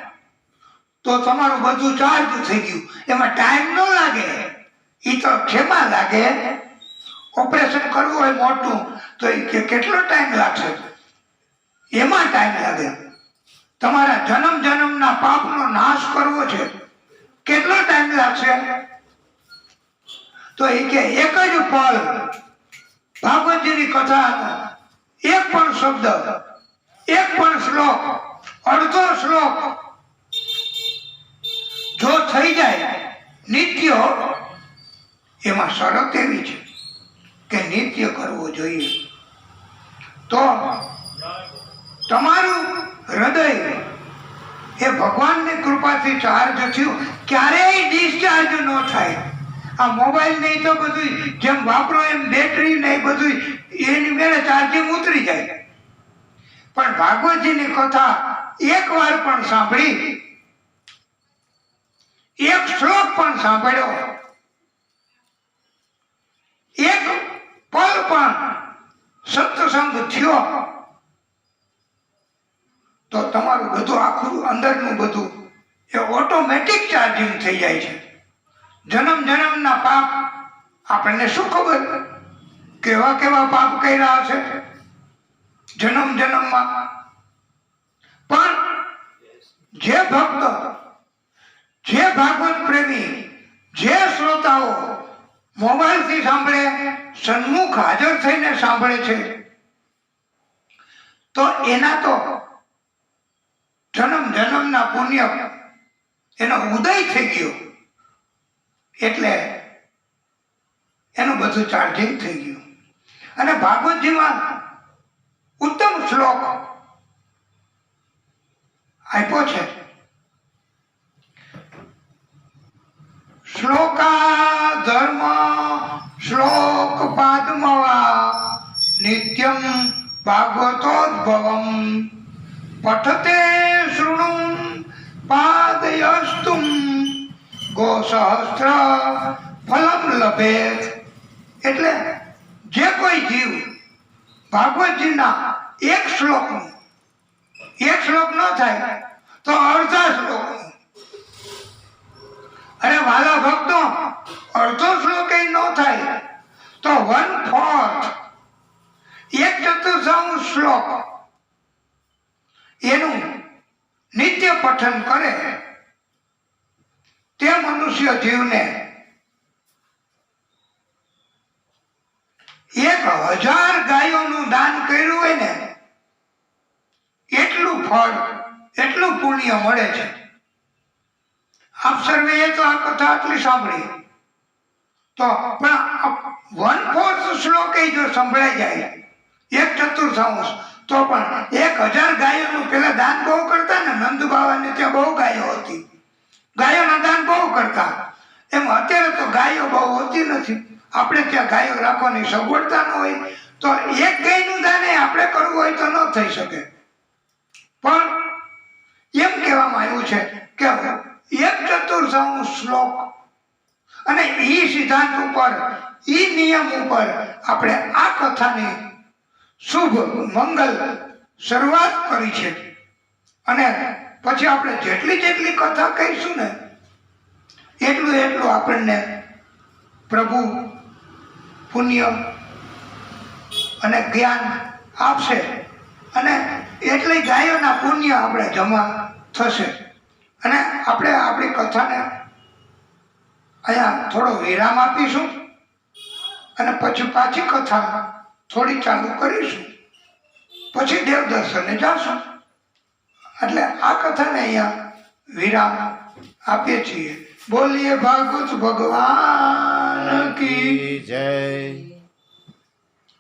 તો તમારું બધું ચાર્જ થઈ ગયું. એમાં ટાઈમ ન લાગે. એ તો ખેમાં લાગે. ઓપરેશન કરવું હોય મોટું તો કેટલો ટાઈમ લાગશે? એમાં ટાઈમ લાગે. તમારા જન્મ જન્મના પાપનો નાશ કરવો છે, કેટલો ટાઈમ લાગશે? તો એ કે એક જ પળ ભાગવતજીની કથાનો એક પણ શબ્દ, એક પણ શ્લોક, અડધો શ્લોક જો થઈ જાય નિત્ય, એમાં શરત એવી છે કે નિત્ય કરવો જોઈએ. તો તમારું હૃદય એ ભગવાનની કૃપાથી ચાર્જ થયું, ક્યારેય ડિસ્ચાર્જ ન થાય. આ મોબાઈલ નહીં તો બધું જેમ વાપરો એમ બેટરી નહીં બધું એની મેળે ચાર્જિંગ ઉતરી જાય. પણ ભાગવતજીની કથા એક વાર પણ સાંભળી, એક શ્લોક પણ સાંભળ્યો, એક પલ પણ સત્સંગ થયો, તો તમારું બધું આખું અંદરનું બધું એ ઓટોમેટિક ચાર્જિંગ થઈ જાય છે. જન્મ જન્મના પાપ આપણને શું ખબર કેવા કેવા પાપ કર્યા હશે જન્મ જન્મમાં. પણ જે ભક્ત, જે ભાગવત પ્રેમી, જે શ્રોતાઓ મોબાઈલથી સાંભળે, સન્મુખ હાજર થઈને સાંભળે છે, તો એના તો જન્મ જન્મના પુણ્ય એનો ઉદય થઈ ગયો, એટલે એનું બધું ચાર્જિંગ થઈ ગયું. અને ભાગવતજીમાં ઉત્તમ શ્લોક આપ્યો છે. શ્લોકા ધર્મ શ્લોક પાદમવા નિત્યમ ભાગવતોદ્ભવમ પઠતે શૃણુ પાદયસ્તુમ ગોસહસ્ત્ર ફલમ લભેત. એટલે જે કોઈ જીવ ભાગવતજીના એક શ્લોકનું, એક શ્લોક ન થાય તો અડધા શ્લોકનું, અરે વાલા ભક્તો અડધો શ્લોક ન થાય તો 1/4, એક ચતુર્થાંશ શ્લોક એનું નિત્ય પઠન કરે, તે મનુષ્ય જીવને 1000 ગાયોનું દાન કર્યું હોય ને એટલું ફળ, એટલું પુણ્ય મળે છે. આપ સર્વે તો આ કથા આટલી સાંભળી, તો પણ 1/4 શ્લોક જો સંભળાઈ જાય, એક ચતુર્થાંશ, તો પણ 1000 ગાયોનું પેલા દાન બહુ કરતા ને, નંદ બાવાને ત્યાં બહુ ગાયો હતી, ગાયોના દાન બહુ કરતા. એમ અત્યારે તો ગાયો બહુ હોતી નથી, આપણે ત્યાં ગાયો રાખવાની સગવડતા ન હોય, તો એક ગાયનું દાન એ આપણે કરવું હોય તો ન થઈ શકે. પણ એમ કહેવામાં આવ્યું છે કે 1/4 શ્લોક અને ઈ સિદ્ધાંત ઉપર, ઈ નિયમ ઉપર આપણે આ કથાની શુભ મંગલ શરૂઆત કરી છે. અને પછી આપણે જેટલી જેટલી કથા કહીશું ને એટલું એટલું આપણને પ્રભુ પુણ્ય અને જ્ઞાન આપશે, અને એટલી ગાયોના પુણ્ય આપણે જમા થશે. અને આપણે આપણી કથાને અહીંયા થોડો વિરામ આપીશું અને પછી પાછી કથા થોડી ચાલુ કરીશું, પછી દેવ દર્શને જાશું. એટલે આ કથાને અહીંયા વિરામ આપીએ છીએ. બોલીએ ભાગવત ભગવાન કી જય.